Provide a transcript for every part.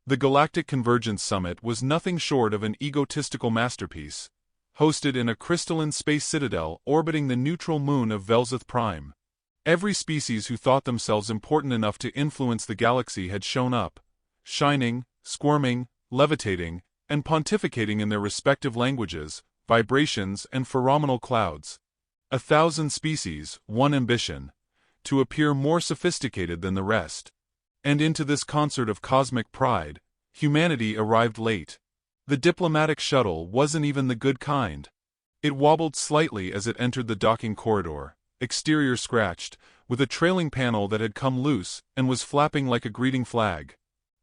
The Galactic Convergence Summit was nothing short of an egotistical masterpiece, hosted in a crystalline space citadel orbiting the neutral moon of Velzeth Prime. Every species who thought themselves important enough to influence the galaxy had shown up, shining, squirming, levitating, and pontificating in their respective languages, vibrations, and pheromonal clouds. 1,000 species, one ambition: to appear more sophisticated than the rest. And into this concert of cosmic pride, humanity arrived late. The diplomatic shuttle wasn't even the good kind. It wobbled slightly as it entered the docking corridor, exterior scratched, with a trailing panel that had come loose and was flapping like a greeting flag.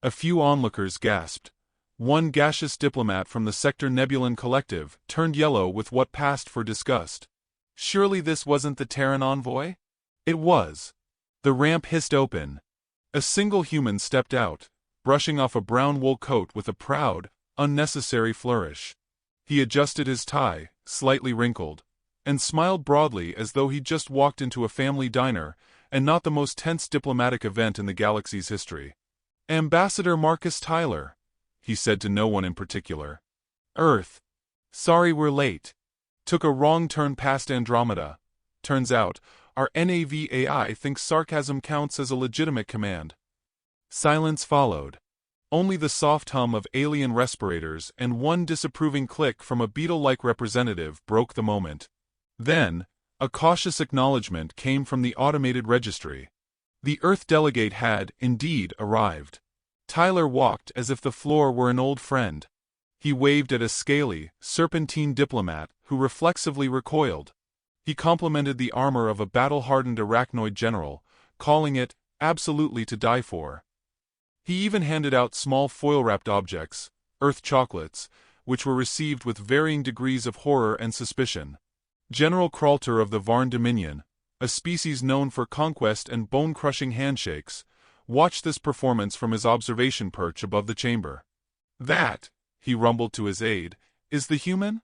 A few onlookers gasped. One gaseous diplomat from the Sector Nebulan Collective turned yellow with what passed for disgust. Surely this wasn't the Terran envoy? It was. The ramp hissed open. A single human stepped out, brushing off a brown wool coat with a proud, unnecessary flourish. He adjusted his tie, slightly wrinkled, and smiled broadly as though he'd just walked into a family diner and not the most tense diplomatic event in the galaxy's history. "Ambassador Marcus Tyler," he said to no one in particular. "Earth. Sorry we're late. Took a wrong turn past Andromeda. Turns out, our NAVAI thinks sarcasm counts as a legitimate command." Silence followed. Only the soft hum of alien respirators and one disapproving click from a beetle-like representative broke the moment. Then, a cautious acknowledgement came from the automated registry. The Earth delegate had, indeed, arrived. Tyler walked as if the floor were an old friend. He waved at a scaly, serpentine diplomat who reflexively recoiled. He complimented the armor of a battle-hardened arachnoid general, calling it absolutely to die for. He even handed out small foil-wrapped objects, Earth chocolates, which were received with varying degrees of horror and suspicion. General Kralter of the Varn Dominion, a species known for conquest and bone-crushing handshakes, watched this performance from his observation perch above the chamber. "That," he rumbled to his aide, "is the human?"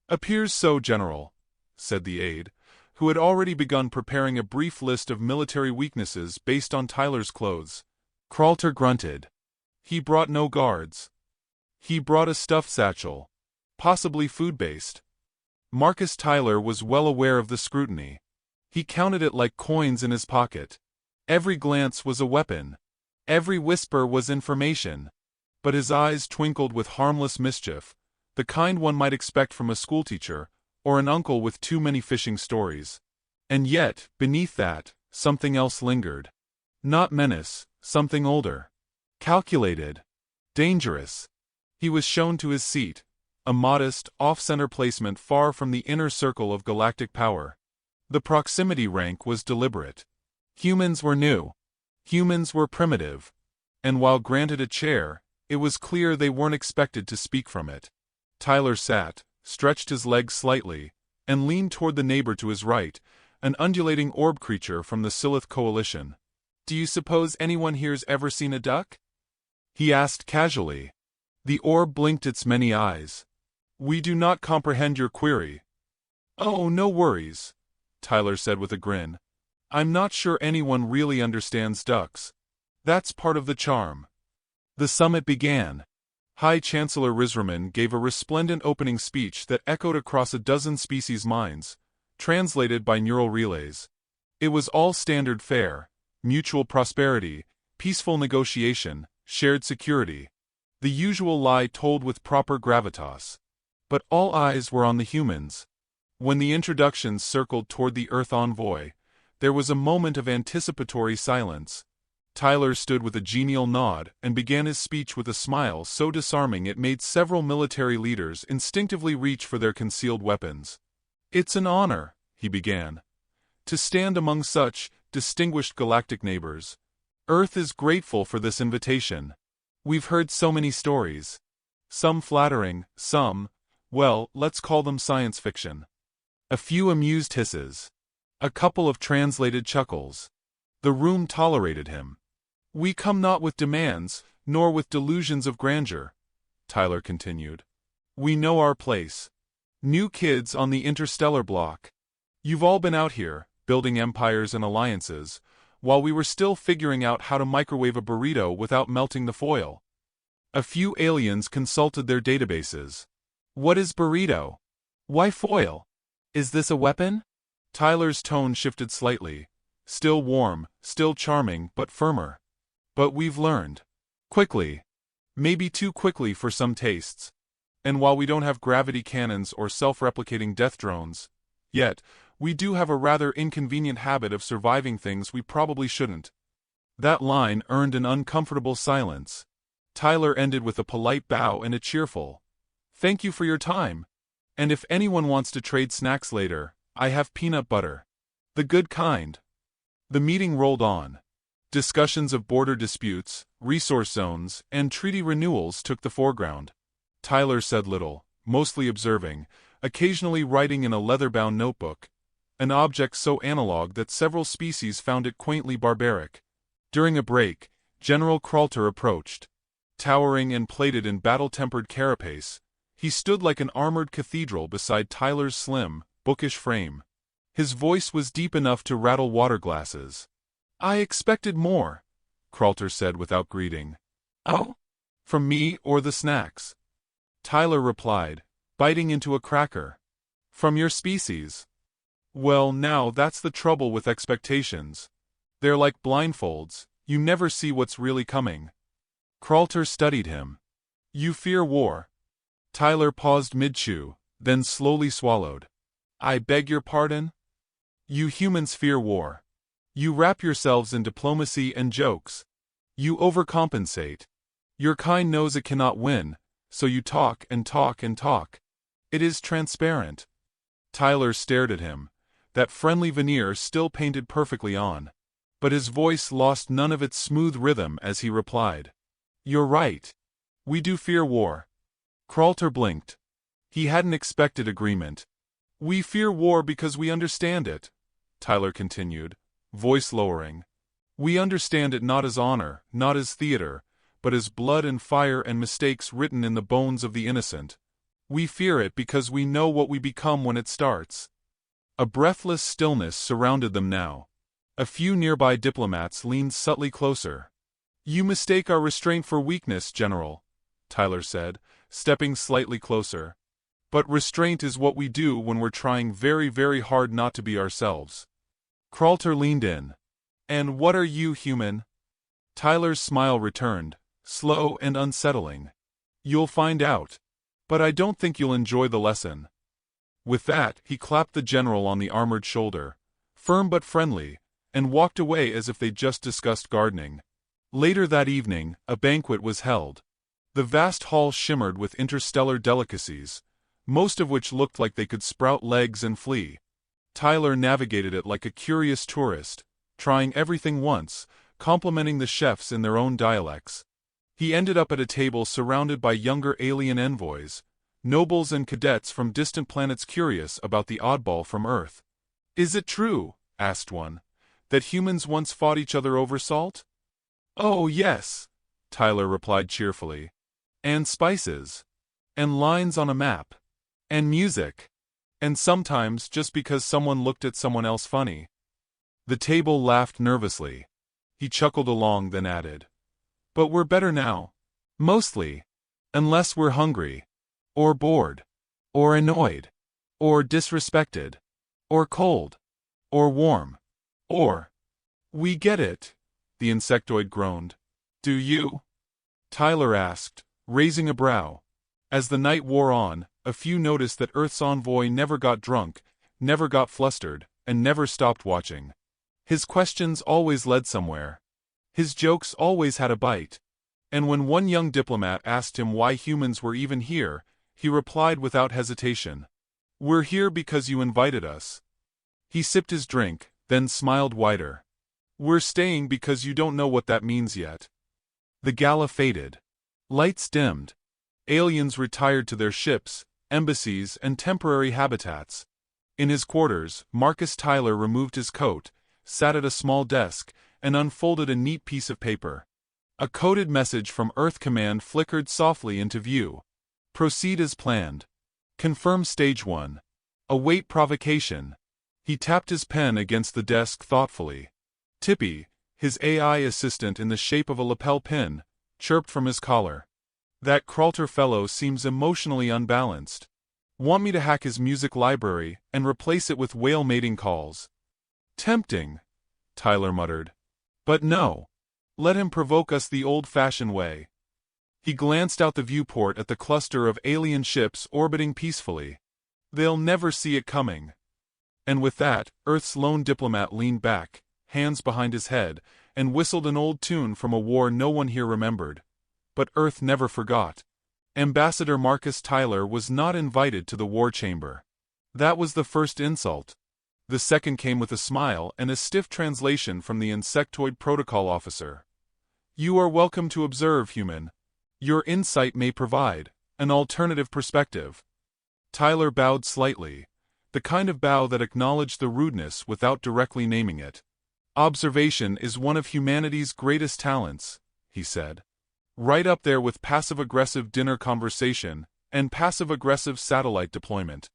"Appears so, General," said the aide, who had already begun preparing a brief list of military weaknesses based on Tyler's clothes. Kralter grunted. He brought no guards. He brought a stuffed satchel. Possibly food-based. Marcus Tyler was well aware of the scrutiny. He counted it like coins in his pocket. Every glance was a weapon. Every whisper was information. But his eyes twinkled with harmless mischief, the kind one might expect from a schoolteacher, or an uncle with too many fishing stories. And yet, beneath that, something else lingered. Not menace, something older. Calculated. Dangerous. He was shown to his seat, a modest, off-center placement far from the inner circle of galactic power. The proximity rank was deliberate. Humans were new. Humans were primitive. And while granted a chair, it was clear they weren't expected to speak from it. Tyler sat, stretched his legs slightly, and leaned toward the neighbor to his right, an undulating orb creature from the Silith Coalition. "Do you suppose anyone here's ever seen a duck?" he asked casually. The orb blinked its many eyes. "We do not comprehend your query." "Oh, no worries," Tyler said with a grin. "I'm not sure anyone really understands ducks. That's part of the charm." The summit began. High Chancellor Rizraman gave a resplendent opening speech that echoed across a dozen species' minds, translated by neural relays. It was all standard fare: mutual prosperity, peaceful negotiation, shared security. The usual lie told with proper gravitas. But all eyes were on the humans. When the introductions circled toward the Earth envoy, there was a moment of anticipatory silence. Tyler stood with a genial nod and began his speech with a smile so disarming it made several military leaders instinctively reach for their concealed weapons. "It's an honor," he began, "to stand among such distinguished galactic neighbors. Earth is grateful for this invitation. We've heard so many stories. Some flattering, some, well, let's call them science fiction." A few amused hisses. A couple of translated chuckles. The room tolerated him. "We come not with demands, nor with delusions of grandeur," Tyler continued. "We know our place. New kids on the interstellar block. You've all been out here, building empires and alliances, while we were still figuring out how to microwave a burrito without melting the foil. A few aliens consulted their databases. What is burrito? Why foil? Is this a weapon? Tyler's tone shifted slightly. Still warm, still charming, but firmer. But we've learned. Quickly. Maybe too quickly for some tastes. And while we don't have gravity cannons or self-replicating death drones, yet, we do have a rather inconvenient habit of surviving things we probably shouldn't. That line earned an uncomfortable silence. Tyler ended with a polite bow and a cheerful, "Thank you for your time. And if anyone wants to trade snacks later, I have peanut butter. The good kind." The meeting rolled on. Discussions of border disputes, resource zones, and treaty renewals took the foreground. Tyler said little, mostly observing, occasionally writing in a leather-bound notebook, an object so analog that several species found it quaintly barbaric. During a break, General Kralter approached. Towering and plated in battle-tempered carapace, he stood like an armored cathedral beside Tyler's slim, bookish frame. His voice was deep enough to rattle water glasses. "I expected more," Kralter said without greeting. "Oh? From me or the snacks?" Tyler replied, biting into a cracker. "From your species." "Well, now that's the trouble with expectations. They're like blindfolds, you never see what's really coming." Kralter studied him. "You fear war?" Tyler paused mid-chew, then slowly swallowed. "I beg your pardon?" "You humans fear war. You wrap yourselves in diplomacy and jokes. You overcompensate. Your kind knows it cannot win, so you talk and talk and talk. It is transparent." Tyler stared at him, that friendly veneer still painted perfectly on. But his voice lost none of its smooth rhythm as he replied. "You're right. We do fear war." Kralter blinked. He hadn't expected agreement. "We fear war because we understand it," Tyler continued, voice lowering. "We understand it not as honor, not as theater, but as blood and fire and mistakes written in the bones of the innocent. We fear it because we know what we become when it starts." A breathless stillness surrounded them now. A few nearby diplomats leaned subtly closer. "You mistake our restraint for weakness, General," Tyler said, stepping slightly closer. "But restraint is what we do when we're trying very, very hard not to be ourselves." Kralter leaned in. "And what are you, human?" Tyler's smile returned, slow and unsettling. "You'll find out. But I don't think you'll enjoy the lesson." With that, he clapped the general on the armored shoulder, firm but friendly, and walked away as if they'd just discussed gardening. Later that evening, a banquet was held. The vast hall shimmered with interstellar delicacies, most of which looked like they could sprout legs and flee. Tyler navigated it like a curious tourist, trying everything once, complimenting the chefs in their own dialects. He ended up at a table surrounded by younger alien envoys, nobles and cadets from distant planets curious about the oddball from Earth. "Is it true," asked one, "that humans once fought each other over salt?" "Oh yes," Tyler replied cheerfully. "And spices. And lines on a map. And music. And sometimes just because someone looked at someone else funny." The table laughed nervously. He chuckled along, then added, "But we're better now. Mostly. Unless we're hungry. Or bored. Or annoyed. Or disrespected. Or cold. Or warm. Or—" "We get it," the insectoid groaned. "Do you?" Tyler asked, raising a brow. As the night wore on, a few noticed that Earth's envoy never got drunk, never got flustered, and never stopped watching. His questions always led somewhere. His jokes always had a bite. And when one young diplomat asked him why humans were even here, he replied without hesitation, "We're here because you invited us." He sipped his drink, then smiled wider. "We're staying because you don't know what that means yet." The gala faded. Lights dimmed. Aliens retired to their ships, embassies, and temporary habitats. In his quarters, Marcus Tyler removed his coat, sat at a small desk, and unfolded a neat piece of paper. A coded message from Earth Command flickered softly into view. "Proceed as planned. Confirm Stage 1. Await provocation." He tapped his pen against the desk thoughtfully. Tippy, his AI assistant in the shape of a lapel pin, chirped from his collar. That Kralter fellow seems emotionally unbalanced. Want me to hack his music library and replace it with whale mating calls? Tempting, Tyler muttered. But no. Let him provoke us the old-fashioned way. He glanced out the viewport at the cluster of alien ships orbiting peacefully. They'll never see it coming. And with that, Earth's lone diplomat leaned back, hands behind his head, and whistled an old tune from a war no one here remembered. But Earth never forgot. Ambassador Marcus Tyler was not invited to the war chamber. That was the first insult. The second came with a smile and a stiff translation from the insectoid protocol officer. You are welcome to observe, human. Your insight may provide an alternative perspective. Tyler bowed slightly, the kind of bow that acknowledged the rudeness without directly naming it. Observation is one of humanity's greatest talents, he said. Right up there with passive-aggressive dinner conversation and passive-aggressive satellite deployment.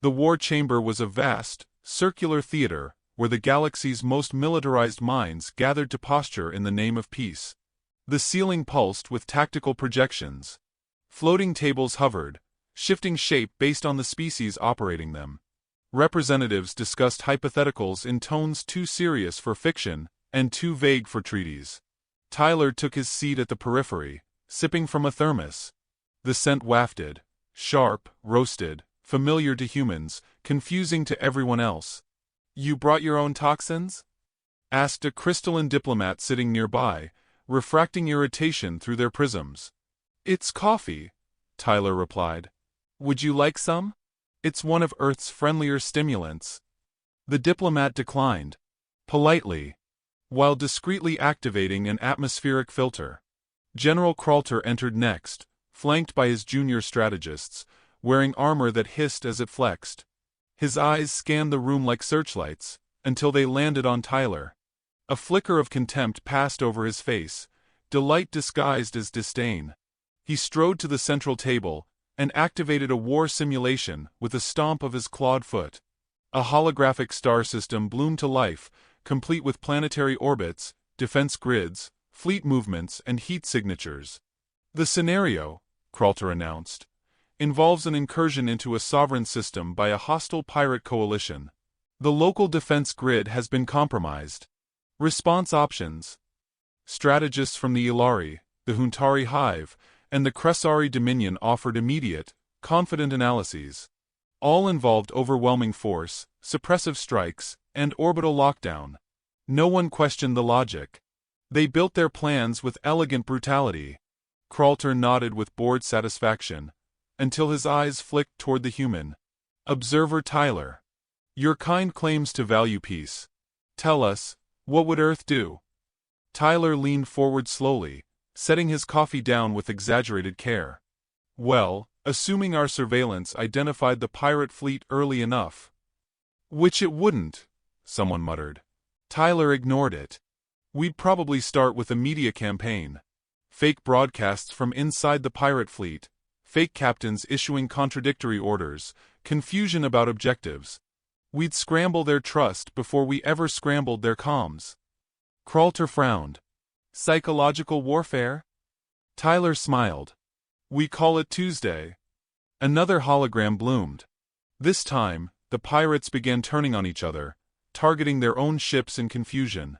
The war chamber was a vast, circular theater where the galaxy's most militarized minds gathered to posture in the name of peace. The ceiling pulsed with tactical projections. Floating tables hovered, shifting shape based on the species operating them. Representatives discussed hypotheticals in tones too serious for fiction and too vague for treaties. Tyler took his seat at the periphery, sipping from a thermos. The scent wafted, sharp, roasted, familiar to humans, confusing to everyone else. You brought your own toxins? Asked a crystalline diplomat sitting nearby, refracting irritation through their prisms. It's coffee, Tyler replied. Would you like some? It's one of Earth's friendlier stimulants. The diplomat declined. Politely. While discreetly activating an atmospheric filter. General Kralter entered next, flanked by his junior strategists, wearing armor that hissed as it flexed. His eyes scanned the room like searchlights, until they landed on Tyler. A flicker of contempt passed over his face, delight disguised as disdain. He strode to the central table, and activated a war simulation with a stomp of his clawed foot. A holographic star system bloomed to life, complete with planetary orbits, defense grids, fleet movements, and heat signatures. The scenario, Kralter announced, involves an incursion into a sovereign system by a hostile pirate coalition. The local defense grid has been compromised. Response options. Strategists from the Ilari, the Huntari Hive, and the Kressari Dominion offered immediate, confident analyses. All involved overwhelming force, suppressive strikes, and orbital lockdown. No one questioned the logic. They built their plans with elegant brutality. Kralter nodded with bored satisfaction, until his eyes flicked toward the human. Observer Tyler. Your kind claims to value peace. Tell us, what would Earth do? Tyler leaned forward slowly, setting his coffee down with exaggerated care. Well, assuming our surveillance identified the pirate fleet early enough. Which it wouldn't, someone muttered. Tyler ignored it. We'd probably start with a media campaign. Fake broadcasts from inside the pirate fleet, fake captains issuing contradictory orders, confusion about objectives. We'd scramble their trust before we ever scrambled their comms. Kralter frowned. Psychological warfare? Tyler smiled. We call it Tuesday. Another hologram bloomed. This time, the pirates began turning on each other, targeting their own ships in confusion.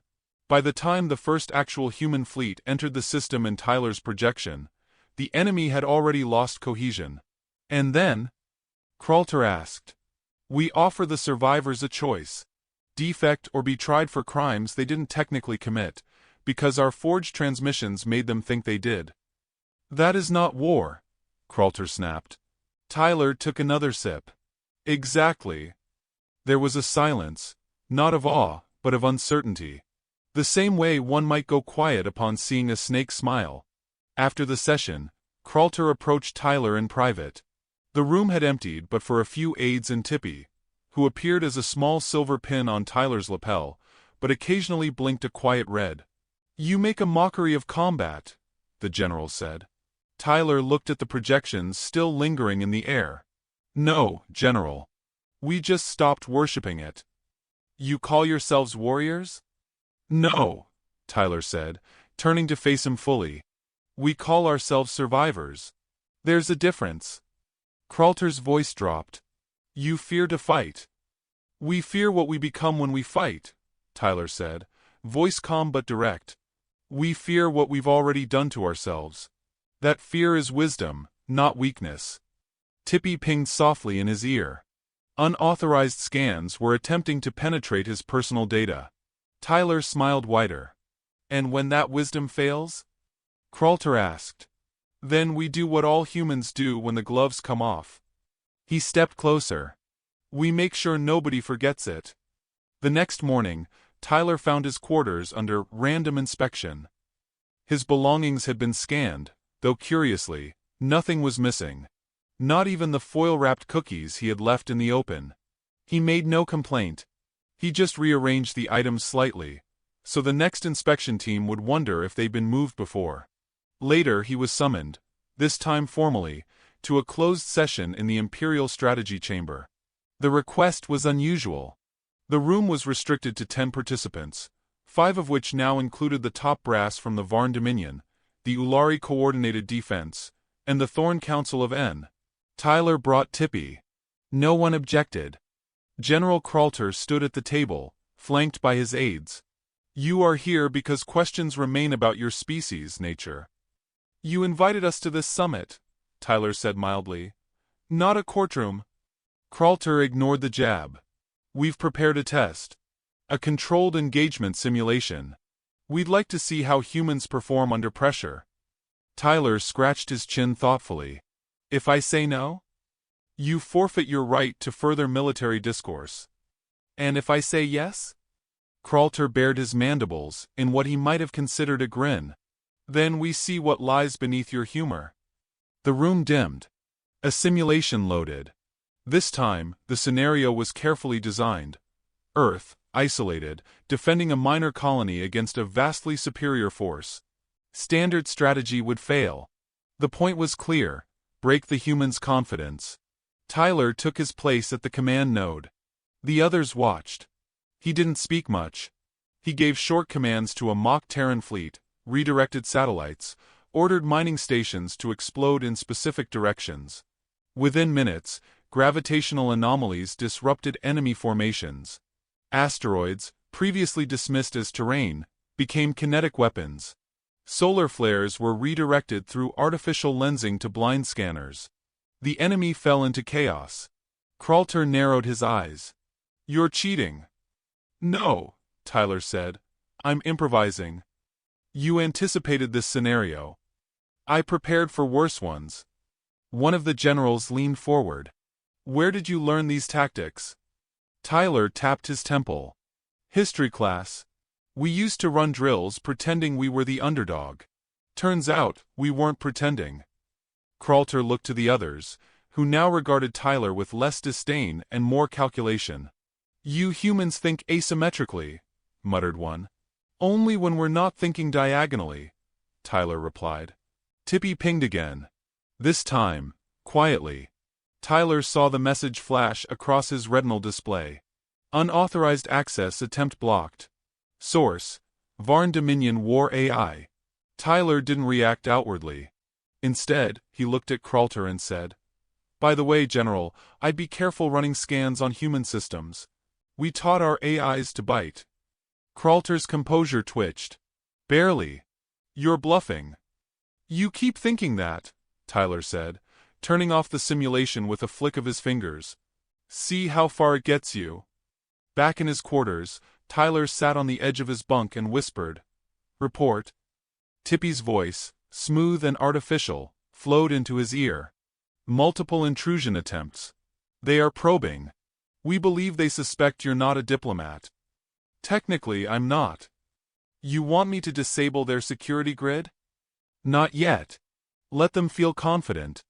By the time the first actual human fleet entered the system in Tyler's projection, the enemy had already lost cohesion. And then? Kralter asked. We offer the survivors a choice. Defect or be tried for crimes they didn't technically commit, because our forged transmissions made them think they did. That is not war, Kralter snapped. Tyler took another sip. Exactly. There was a silence, not of awe, but of uncertainty. The same way one might go quiet upon seeing a snake smile. After the session, Kralter approached Tyler in private. The room had emptied but for a few aides and Tippy, who appeared as a small silver pin on Tyler's lapel, but occasionally blinked a quiet red. You make a mockery of combat, the general said. Tyler looked at the projections still lingering in the air. No, General. We just stopped worshipping it. You call yourselves warriors? No, Tyler said, turning to face him fully. We call ourselves survivors. There's a difference. Kralter's voice dropped. You fear to fight. We fear what we become when we fight, Tyler said, voice calm but direct. We fear what we've already done to ourselves. That fear is wisdom, not weakness. Tippy pinged softly in his ear. Unauthorized scans were attempting to penetrate his personal data. Tyler smiled wider. And when that wisdom fails? Kralter asked. Then we do what all humans do when the gloves come off. He stepped closer. We make sure nobody forgets it. The next morning, Tyler found his quarters under random inspection. His belongings had been scanned, though curiously, nothing was missing. Not even the foil-wrapped cookies he had left in the open. He made no complaint. He just rearranged the items slightly, so the next inspection team would wonder if they'd been moved before. Later he was summoned, this time formally, to a closed session in the Imperial Strategy Chamber. The request was unusual. The room was restricted to 10 participants, 5 of which now included the top brass from the Varn Dominion, the Ulari Coordinated Defense, and the Thorn Council of N. Tyler brought Tippy. No one objected. General Kralter stood at the table, flanked by his aides. You are here because questions remain about your species' nature. You invited us to this summit, Tyler said mildly. Not a courtroom. Kralter ignored the jab. We've prepared a test. A controlled engagement simulation. We'd like to see how humans perform under pressure. Tyler scratched his chin thoughtfully. If I say no? You forfeit your right to further military discourse. And if I say yes? Kralter bared his mandibles in what he might have considered a grin. Then we see what lies beneath your humor. The room dimmed. A simulation loaded. This time, the scenario was carefully designed. Earth, isolated, defending a minor colony against a vastly superior force. Standard strategy would fail. The point was clear: break the humans' confidence. Tyler took his place at the command node. The others watched. He didn't speak much. He gave short commands to a mock Terran fleet, redirected satellites, ordered mining stations to explode in specific directions. Within minutes, gravitational anomalies disrupted enemy formations. Asteroids, previously dismissed as terrain, became kinetic weapons. Solar flares were redirected through artificial lensing to blind scanners. The enemy fell into chaos. Kralter narrowed his eyes. You're cheating. No, Tyler said. I'm improvising. You anticipated this scenario. I prepared for worse ones. One of the generals leaned forward. Where did you learn these tactics? Tyler tapped his temple. History class. We used to run drills pretending we were the underdog. Turns out, we weren't pretending. Kralter looked to the others, who now regarded Tyler with less disdain and more calculation. You humans think asymmetrically, muttered one. Only when we're not thinking diagonally, Tyler replied. Tippy pinged again. This time, quietly. Tyler saw the message flash across his retinal display. Unauthorized access attempt blocked. Source: Varn Dominion War AI. Tyler didn't react outwardly. Instead, he looked at Kralter and said, By the way, General, I'd be careful running scans on human systems. We taught our AIs to bite. Kralter's composure twitched. Barely. You're bluffing. You keep thinking that, Tyler said, turning off the simulation with a flick of his fingers. See how far it gets you. Back in his quarters, Tyler sat on the edge of his bunk and whispered, Report. Tippy's voice, smooth and artificial, flowed into his ear. Multiple intrusion attempts. They are probing. We believe they suspect you're not a diplomat. Technically, I'm not. You want me to disable their security grid? Not yet. Let them feel confident.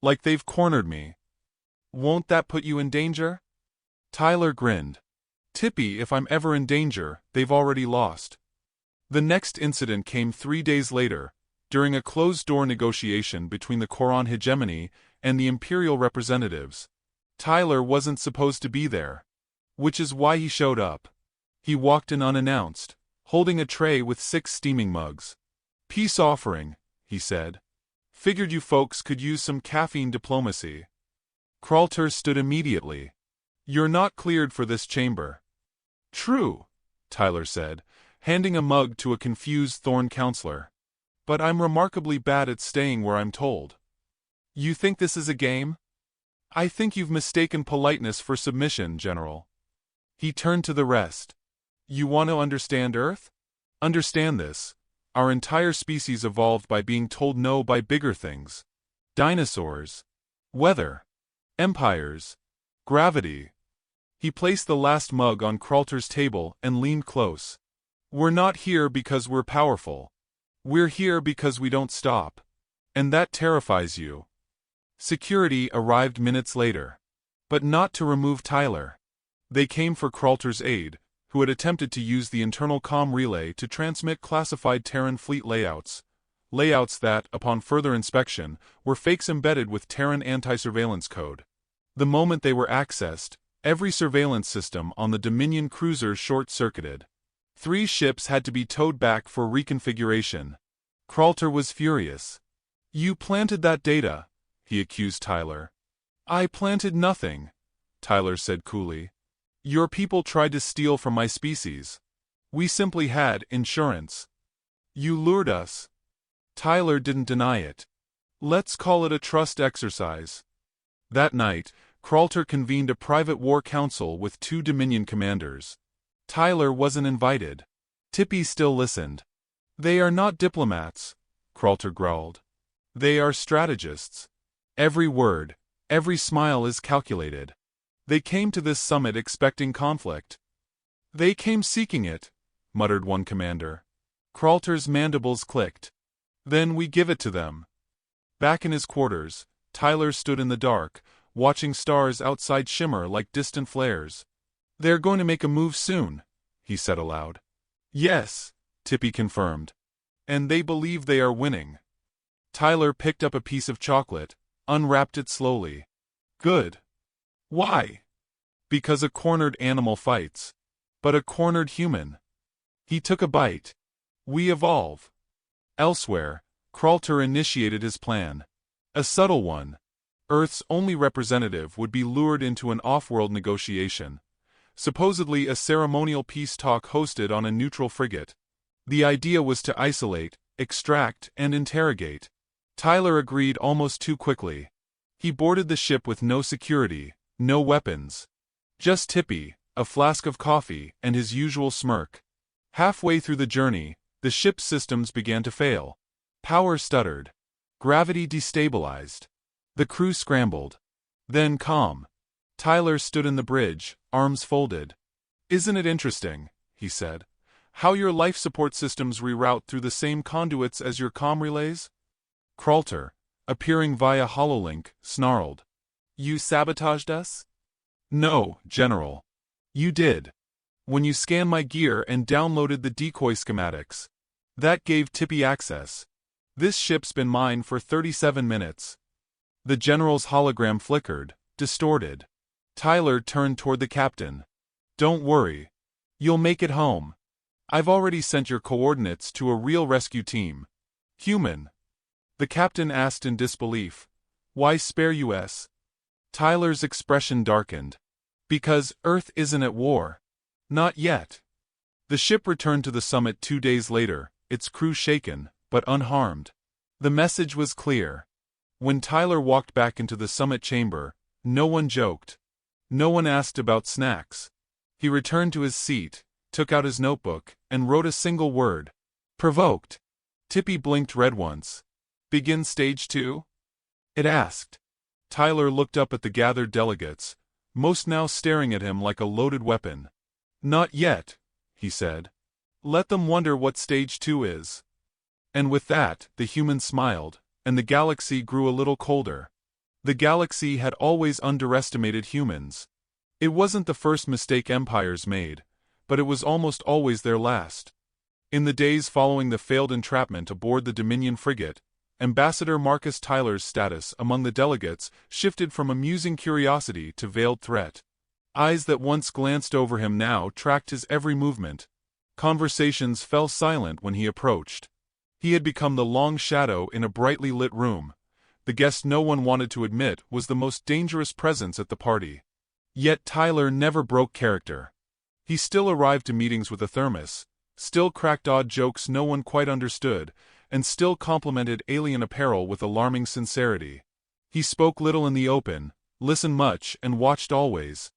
Like they've cornered me. Won't that put you in danger? Tyler grinned. Tippy, if I'm ever in danger, they've already lost. The next incident came 3 days later, during a closed-door negotiation between the Koran hegemony and the Imperial representatives. Tyler wasn't supposed to be there. Which is why he showed up. He walked in unannounced, holding a tray with 6 steaming mugs. Peace offering, he said. Figured you folks could use some caffeine diplomacy. Kralter stood immediately. You're not cleared for this chamber. True, Tyler said, handing a mug to a confused Thorn counselor. But I'm remarkably bad at staying where I'm told. You think this is a game? I think you've mistaken politeness for submission, General. He turned to the rest. You want to understand Earth? Understand this. Our entire species evolved by being told no by bigger things. Dinosaurs. Weather. Empires. Gravity. He placed the last mug on Kralter's table and leaned close. We're not here because we're powerful. We're here because we don't stop. And that terrifies you. Security arrived minutes later. But not to remove Tyler. They came for Kralter's aide, who had attempted to use the internal comm relay to transmit classified Terran fleet layouts. Layouts that, upon further inspection, were fakes embedded with Terran anti-surveillance code. The moment they were accessed, every surveillance system on the Dominion cruiser short-circuited. 3 ships had to be towed back for reconfiguration. Kralter was furious. You planted that data, he accused Tyler. I planted nothing, Tyler said coolly. Your people tried to steal from my species. We simply had insurance. You lured us. Tyler didn't deny it. Let's call it a trust exercise. That night, Kralter convened a private war council with 2 Dominion commanders. Tyler wasn't invited. Tippy still listened. They are not diplomats, Kralter growled. They are strategists. Every word, every smile is calculated. They came to this summit expecting conflict. They came seeking it, muttered one commander. Kralter's mandibles clicked. Then we give it to them. Back in his quarters, Tyler stood in the dark, watching stars outside shimmer like distant flares. They're going to make a move soon, he said aloud. Yes, Tippy confirmed. And they believe they are winning. Tyler picked up a piece of chocolate, unwrapped it slowly. Good. Why? Because a cornered animal fights. But a cornered human. He took a bite. We evolve. Elsewhere, Kralter initiated his plan. A subtle one. Earth's only representative would be lured into an off-world negotiation. Supposedly a ceremonial peace talk hosted on a neutral frigate. The idea was to isolate, extract, and interrogate. Tyler agreed almost too quickly. He boarded the ship with no security, no weapons. Just Tippy, a flask of coffee, and his usual smirk. Halfway through the journey, the ship's systems began to fail. Power stuttered. Gravity destabilized. The crew scrambled. Then calm. Tyler stood in the bridge, arms folded. Isn't it interesting, he said, how your life support systems reroute through the same conduits as your comm relays? Kralter, appearing via hololink, snarled. You sabotaged us? No, General. You did. When you scanned my gear and downloaded the decoy schematics. That gave Tippy access. This ship's been mine for 37 minutes. The General's hologram flickered, distorted. Tyler turned toward the captain. Don't worry. You'll make it home. I've already sent your coordinates to a real rescue team. Human. The captain asked in disbelief. Why spare US? Tyler's expression darkened. Because Earth isn't at war. Not yet. The ship returned to the summit 2 days later, its crew shaken, but unharmed. The message was clear. When Tyler walked back into the summit chamber, no one joked. No one asked about snacks. He returned to his seat, took out his notebook, and wrote a single word. Provoked. Tippy blinked red once. Begin stage 2? It asked. Tyler looked up at the gathered delegates, most now staring at him like a loaded weapon. Not yet, he said. Let them wonder what stage 2 is. And with that, the human smiled, and the galaxy grew a little colder. The galaxy had always underestimated humans. It wasn't the first mistake empires made, but it was almost always their last. In the days following the failed entrapment aboard the Dominion frigate, Ambassador Marcus Tyler's status among the delegates shifted from amusing curiosity to veiled threat. Eyes that once glanced over him now tracked his every movement. Conversations fell silent when he approached. He had become the long shadow in a brightly lit room. The guest no one wanted to admit was the most dangerous presence at the party. Yet Tyler never broke character. He still arrived to meetings with a thermos, still cracked odd jokes no one quite understood, and still complimented alien apparel with alarming sincerity. He spoke little in the open, listened much, and watched always.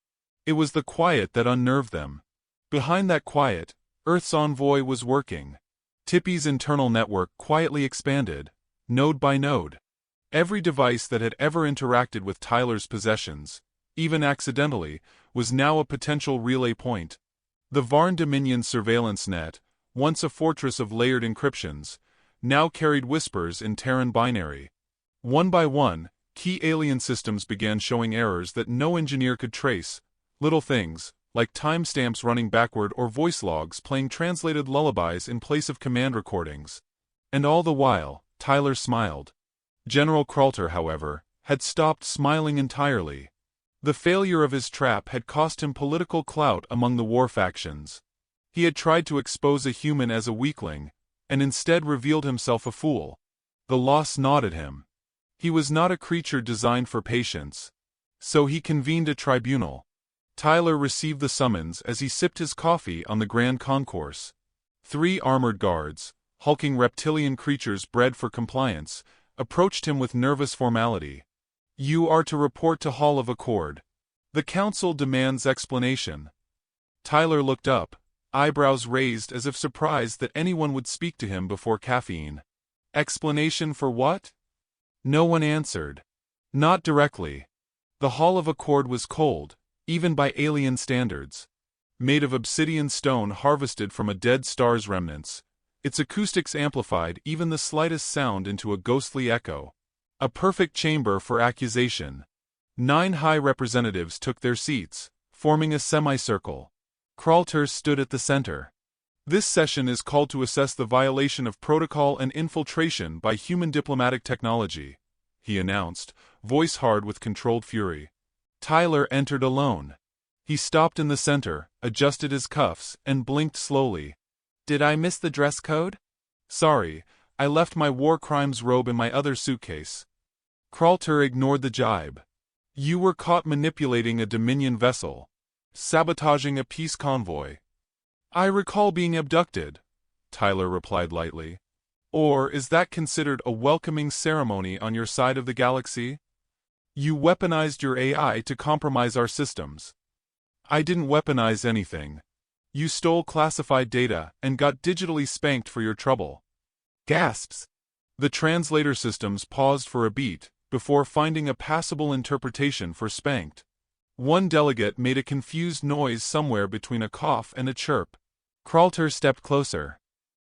It was the quiet that unnerved them. Behind that quiet, Earth's envoy was working. Tippy's internal network quietly expanded, node by node. Every device that had ever interacted with Tyler's possessions, even accidentally, was now a potential relay point. The Varn Dominion surveillance net, once a fortress of layered encryptions, now carried whispers in Terran binary. One by one, key alien systems began showing errors that no engineer could trace, little things, like timestamps running backward or voice logs playing translated lullabies in place of command recordings. And all the while, Tyler smiled. General Kralter, however, had stopped smiling entirely. The failure of his trap had cost him political clout among the war factions. He had tried to expose a human as a weakling, and instead revealed himself a fool. The loss gnawed him. He was not a creature designed for patience. So he convened a tribunal. Tyler received the summons as he sipped his coffee on the Grand Concourse. 3 armored guards, hulking reptilian creatures bred for compliance, approached him with nervous formality. "You are to report to Hall of Accord. The Council demands explanation." Tyler looked up, eyebrows raised as if surprised that anyone would speak to him before caffeine. Explanation for what? No one answered. Not directly. The Hall of Accord was cold, even by alien standards. Made of obsidian stone harvested from a dead star's remnants, its acoustics amplified even the slightest sound into a ghostly echo. A perfect chamber for accusation. 9 high representatives took their seats, forming a semicircle. Kralter stood at the center. "This session is called to assess the violation of protocol and infiltration by human diplomatic technology," he announced, voice hard with controlled fury. Tyler entered alone. He stopped in the center, adjusted his cuffs, and blinked slowly. "Did I miss the dress code?" "Sorry, I left my war crimes robe in my other suitcase." Kralter ignored the jibe. "You were caught manipulating a Dominion vessel, sabotaging a peace convoy." "I recall being abducted," Tyler replied lightly. "Or is that considered a welcoming ceremony on your side of the galaxy? You weaponized your AI to compromise our systems." "I didn't weaponize anything. You stole classified data and got digitally spanked for your trouble." Gasps. The translator systems paused for a beat, before finding a passable interpretation for spanked. One delegate made a confused noise somewhere between a cough and a chirp. Kralter stepped closer.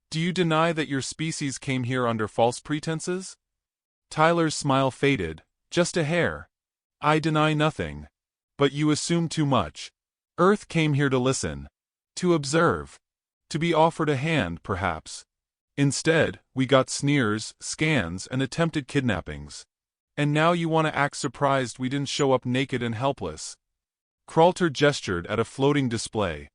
"Do you deny that your species came here under false pretenses?" Tyler's smile faded, just a hair. "I deny nothing. But you assume too much. Earth came here to listen. To observe. To be offered a hand, perhaps. Instead, we got sneers, scans, and attempted kidnappings. And now you want to act surprised we didn't show up naked and helpless." Kralter gestured at a floating display.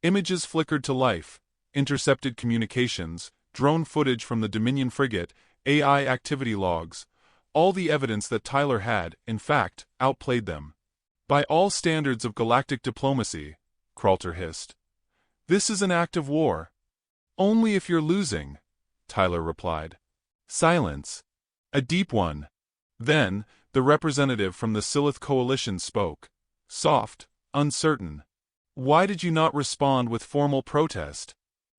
Images flickered to life, intercepted communications, drone footage from the Dominion frigate, AI activity logs, all the evidence that Tyler had, in fact, outplayed them. "By all standards of galactic diplomacy," Kralter hissed, "this is an act of war." "Only if you're losing," Tyler replied. Silence. A deep one. Then, the representative from the Silith Coalition spoke. Soft, uncertain. "Why did you not respond with formal protest?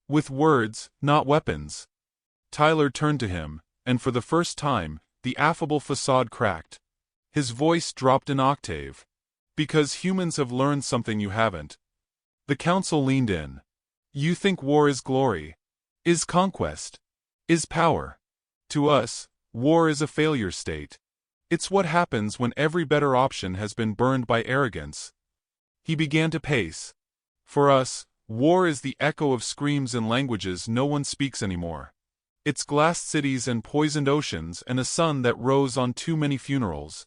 With words, not weapons?" Tyler turned to him, and for the first time, the affable facade cracked. His voice dropped an octave. "Because humans have learned something you haven't." The council leaned in. "You think war is glory, is conquest, is power. To us, war is a failure state. It's what happens when every better option has been burned by arrogance." He began to pace. "For us, war is the echo of screams in languages no one speaks anymore. It's glassed cities and poisoned oceans and a sun that rose on too many funerals.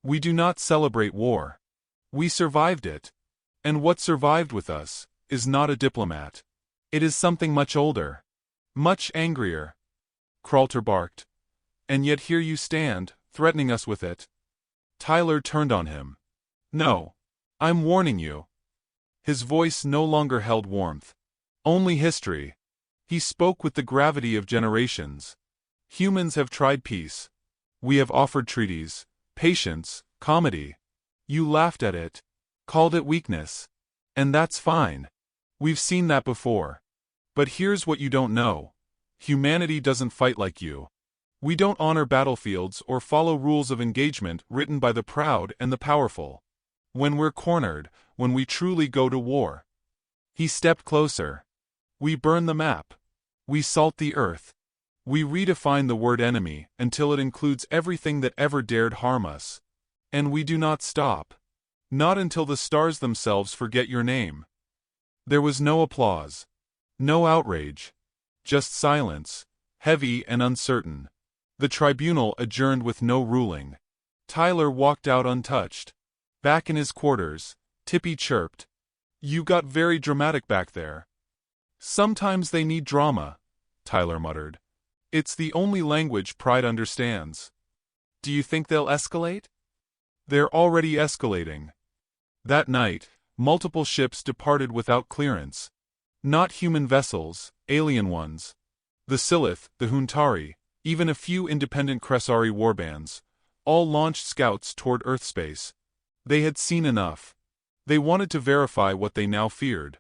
We do not celebrate war. We survived it. And what survived with us is not a diplomat. It is something much older. Much angrier." Kralter barked. And yet here you stand, threatening us with it. Tyler turned on him. No. I'm warning you. His voice no longer held warmth. Only history. He spoke with the gravity of generations. Humans have tried peace. We have offered treaties, patience, comedy. You laughed at it. Called it weakness. And that's fine. We've seen that before. But here's what you don't know. Humanity doesn't fight like you. We don't honor battlefields or follow rules of engagement written by the proud and the powerful. When we're cornered, when we truly go to war. He stepped closer. We burn the map. We salt the earth. We redefine the word enemy until it includes everything that ever dared harm us. And we do not stop. Not until the stars themselves forget your name. There was no applause. No outrage. Just silence, heavy and uncertain. The tribunal adjourned with no ruling. Tyler walked out untouched. Back in his quarters, Tippy chirped. You got very dramatic back there. Sometimes they need drama, Tyler muttered. It's the only language pride understands. Do you think they'll escalate? They're already escalating. That night, multiple ships departed without clearance. Not human vessels, alien ones. The Silith, the Huntari, even a few independent Kressari warbands, all launched scouts toward Earthspace. They had seen enough. They wanted to verify what they now feared.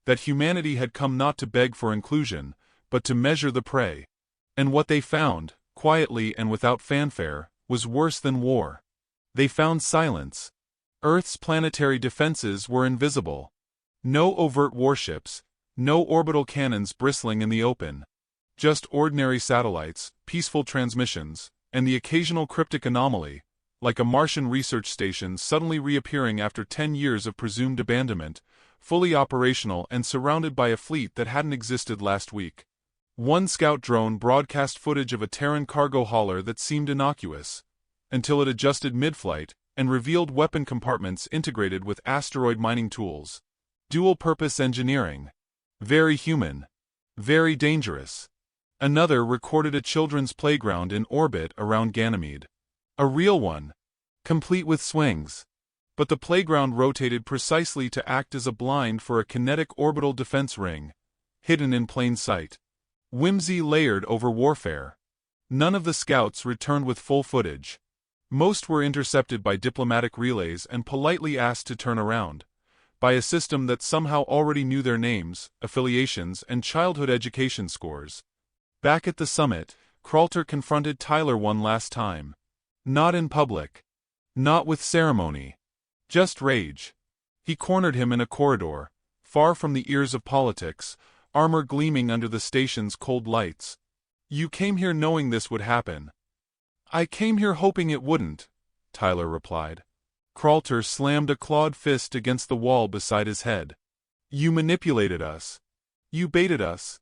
That humanity had come not to beg for inclusion, but to measure the prey. And what they found, quietly and without fanfare, was worse than war. They found silence. Earth's planetary defenses were invisible. No overt warships, no orbital cannons bristling in the open. Just ordinary satellites, peaceful transmissions, and the occasional cryptic anomaly, like a Martian research station suddenly reappearing after 10 years of presumed abandonment, fully operational and surrounded by a fleet that hadn't existed last week. One scout drone broadcast footage of a Terran cargo hauler that seemed innocuous, until it adjusted mid-flight and revealed weapon compartments integrated with asteroid mining tools. Dual-purpose engineering. Very human. Very dangerous. Another recorded a children's playground in orbit around Ganymede. A real one. Complete with swings. But the playground rotated precisely to act as a blind for a kinetic orbital defense ring, hidden in plain sight. Whimsy layered over warfare. None of the scouts returned with full footage. Most were intercepted by diplomatic relays and politely asked to turn around, by a system that somehow already knew their names, affiliations, and childhood education scores. Back at the summit, Kralter confronted Tyler one last time. Not in public. Not with ceremony. Just rage. He cornered him in a corridor, far from the ears of politics, armor gleaming under the station's cold lights. You came here knowing this would happen. I came here hoping it wouldn't, Tyler replied. Kralter slammed a clawed fist against the wall beside his head. You manipulated us. You baited us.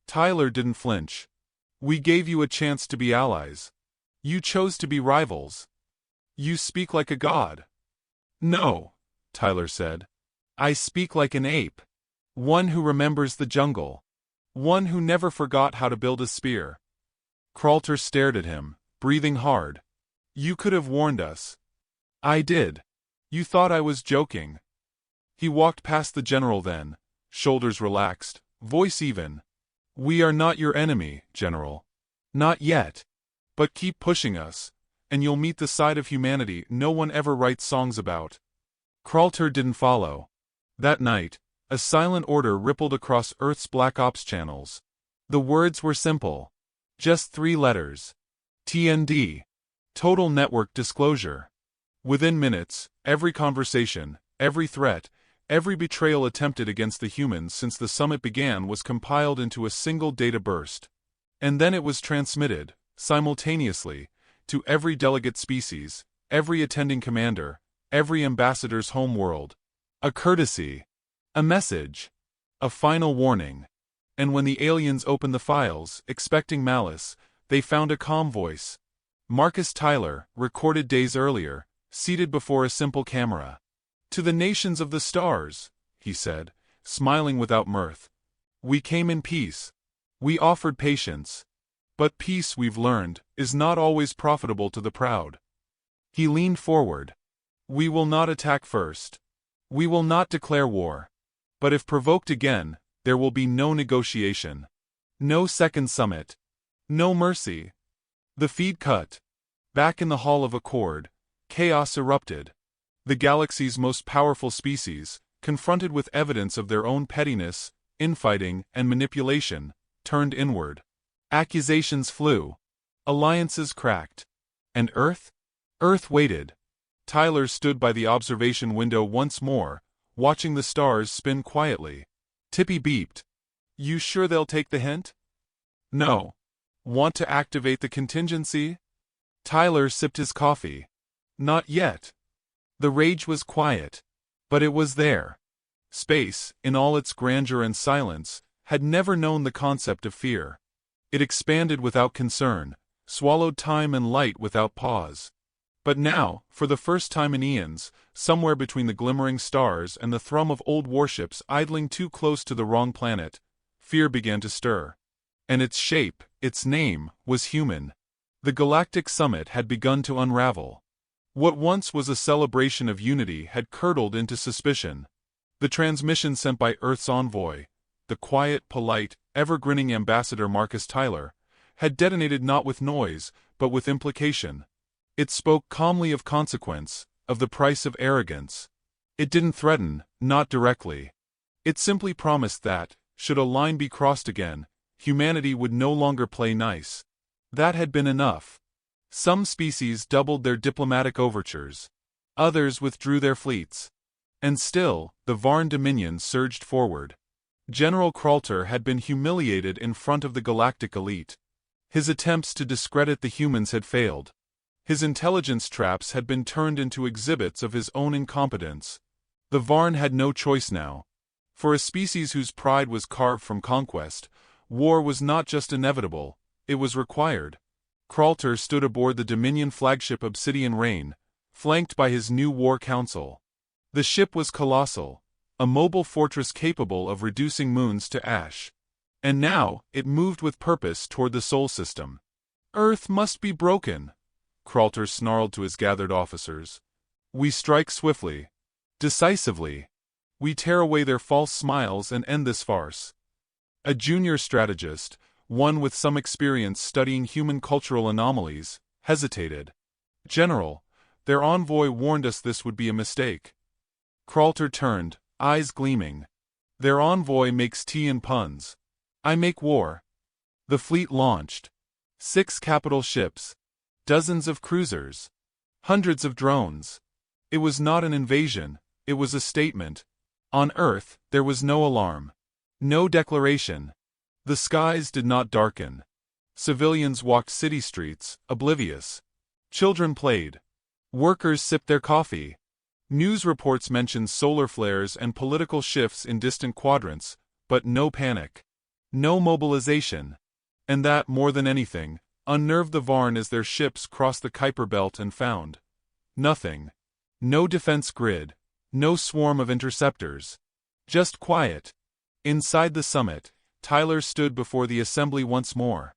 Tyler didn't flinch. We gave you a chance to be allies. You chose to be rivals. You speak like a god. No, Tyler said. I speak like an ape. One who remembers the jungle. One who never forgot how to build a spear. Kralter stared at him, breathing hard. You could have warned us. I did. You thought I was joking. He walked past the general then, shoulders relaxed, voice even. We are not your enemy, General. Not yet. But keep pushing us, and you'll meet the side of humanity no one ever writes songs about. Kralter didn't follow. That night, a silent order rippled across Earth's Black Ops channels. The words were simple. Just 3 letters. TND. Total Network Disclosure. Within minutes, every conversation, every threat, every betrayal attempted against the humans since the summit began was compiled into a single data burst. And then it was transmitted, simultaneously, to every delegate species, every attending commander, every ambassador's home world. A courtesy. A message. A final warning. And when the aliens opened the files, expecting malice, they found a calm voice. Marcus Tyler, recorded days earlier, seated before a simple camera. To the nations of the stars, he said, smiling without mirth. We came in peace. We offered patience. But peace, we've learned, is not always profitable to the proud. He leaned forward. We will not attack first. We will not declare war. But if provoked again, there will be no negotiation. No second summit. No mercy. The feed cut. Back in the Hall of Accord, chaos erupted. The galaxy's most powerful species, confronted with evidence of their own pettiness, infighting, and manipulation, turned inward. Accusations flew. Alliances cracked. And Earth? Earth waited. Tyler stood by the observation window once more, watching the stars spin quietly. Tippy beeped. You sure they'll take the hint? No. Want to activate the contingency? Tyler sipped his coffee. Not yet. The rage was quiet. But it was there. Space, in all its grandeur and silence, had never known the concept of fear. It expanded without concern, swallowed time and light without pause. But now, for the first time in eons, somewhere between the glimmering stars and the thrum of old warships idling too close to the wrong planet, fear began to stir. And its shape, its name, was human. The Galactic Summit had begun to unravel. What once was a celebration of unity had curdled into suspicion. The transmission sent by Earth's envoy, the quiet, polite, ever-grinning ambassador Marcus Tyler, had detonated not with noise, but with implication. It spoke calmly of consequence, of the price of arrogance. It didn't threaten, not directly. It simply promised that, should a line be crossed again, humanity would no longer play nice. That had been enough. Some species doubled their diplomatic overtures. Others withdrew their fleets. And still, the Varn Dominion surged forward. General Kralter had been humiliated in front of the galactic elite. His attempts to discredit the humans had failed. His intelligence traps had been turned into exhibits of his own incompetence. The Varn had no choice now. For a species whose pride was carved from conquest, war was not just inevitable, it was required. Kralter stood aboard the Dominion flagship Obsidian Rain, flanked by his new war council. The ship was colossal, a mobile fortress capable of reducing moons to ash. And now, it moved with purpose toward the Sol system. Earth must be broken, Kralter snarled to his gathered officers. We strike swiftly, decisively. We tear away their false smiles and end this farce. A junior strategist, one with some experience studying human cultural anomalies, hesitated. General, their envoy warned us this would be a mistake. Kralter turned, eyes gleaming. Their envoy makes tea and puns. I make war. The fleet launched. 6 capital ships. Dozens of cruisers. Hundreds of drones. It was not an invasion, it was a statement. On Earth, there was no alarm. No declaration. The skies did not darken. Civilians walked city streets, oblivious. Children played. Workers sipped their coffee. News reports mentioned solar flares and political shifts in distant quadrants, but no panic. No mobilization. And that, more than anything, unnerved the Varn as their ships crossed the Kuiper Belt and found nothing. No defense grid. No swarm of interceptors. Just quiet. Inside the summit, Tyler stood before the assembly once more.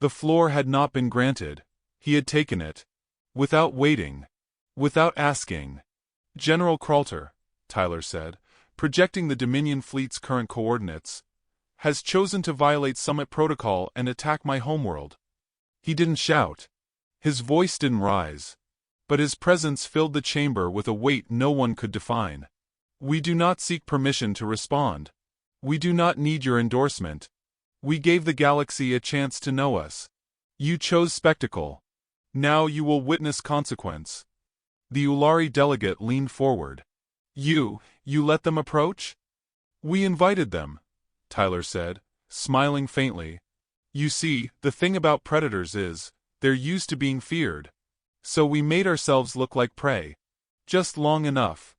The floor had not been granted. He had taken it. Without waiting. Without asking. General Kralter, Tyler said, projecting the Dominion fleet's current coordinates, has chosen to violate summit protocol and attack my homeworld. He didn't shout. His voice didn't rise. But his presence filled the chamber with a weight no one could define. We do not seek permission to respond. We do not need your endorsement. We gave the galaxy a chance to know us. You chose spectacle. Now you will witness consequence. The Ulari delegate leaned forward. You let them approach? We invited them, Tyler said, smiling faintly. You see, the thing about predators is, they're used to being feared. So we made ourselves look like prey. Just long enough.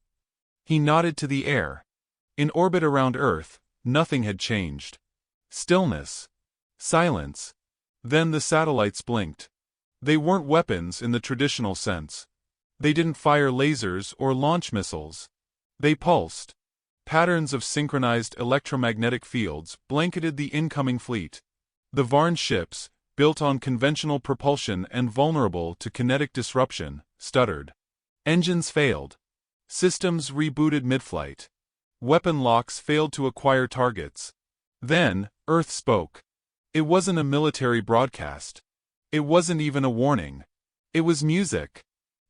He nodded to the air. In orbit around Earth, nothing had changed. Stillness. Silence. Then the satellites blinked. They weren't weapons in the traditional sense. They didn't fire lasers or launch missiles. They pulsed. Patterns of synchronized electromagnetic fields blanketed the incoming fleet. The Varn ships, built on conventional propulsion and vulnerable to kinetic disruption, stuttered. Engines failed. Systems rebooted mid-flight. Weapon locks failed to acquire targets. Then, Earth spoke. It wasn't a military broadcast. It wasn't even a warning. It was music.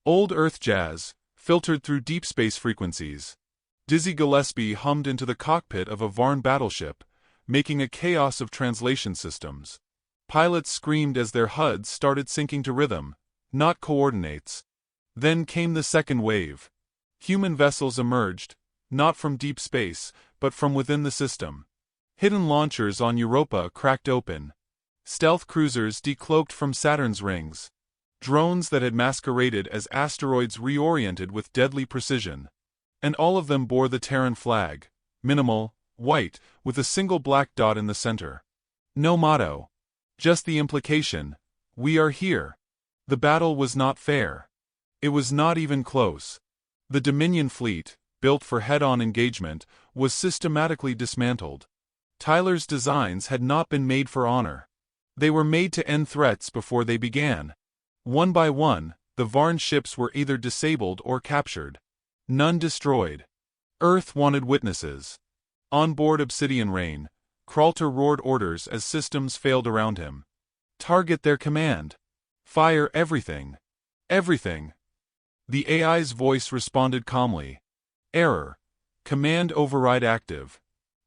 Old Earth jazz, filtered through deep space frequencies. Dizzy Gillespie hummed into the cockpit of a Varn battleship, making a chaos of translation systems. Pilots screamed as their HUDs started syncing to rhythm, not coordinates. Then came the second wave. Human vessels emerged, not from deep space, but from within the system. Hidden launchers on Europa cracked open. Stealth cruisers decloaked from Saturn's rings. Drones that had masqueraded as asteroids reoriented with deadly precision. And all of them bore the Terran flag, minimal, white, with a single black dot in the center. No motto. Just the implication, we are here. The battle was not fair. It was not even close. The Dominion fleet, built for head-on engagement, was systematically dismantled. Tyler's designs had not been made for honor. They were made to end threats before they began. One by one, the Varn ships were either disabled or captured. None destroyed. Earth wanted witnesses. On board Obsidian Rain, Kralter roared orders as systems failed around him. Target their command. Fire everything. Everything. The AI's voice responded calmly. Error. Command override active.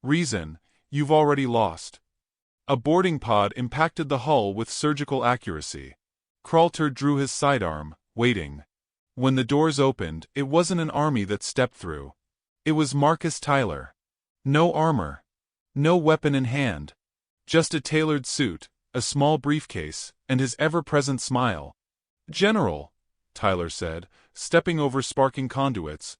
Reason, you've already lost. A boarding pod impacted the hull with surgical accuracy. Kralter drew his sidearm, waiting. When the doors opened, it wasn't an army that stepped through. It was Marcus Tyler. No armor. No weapon in hand. Just a tailored suit, a small briefcase, and his ever-present smile. General, Tyler said, stepping over sparking conduits,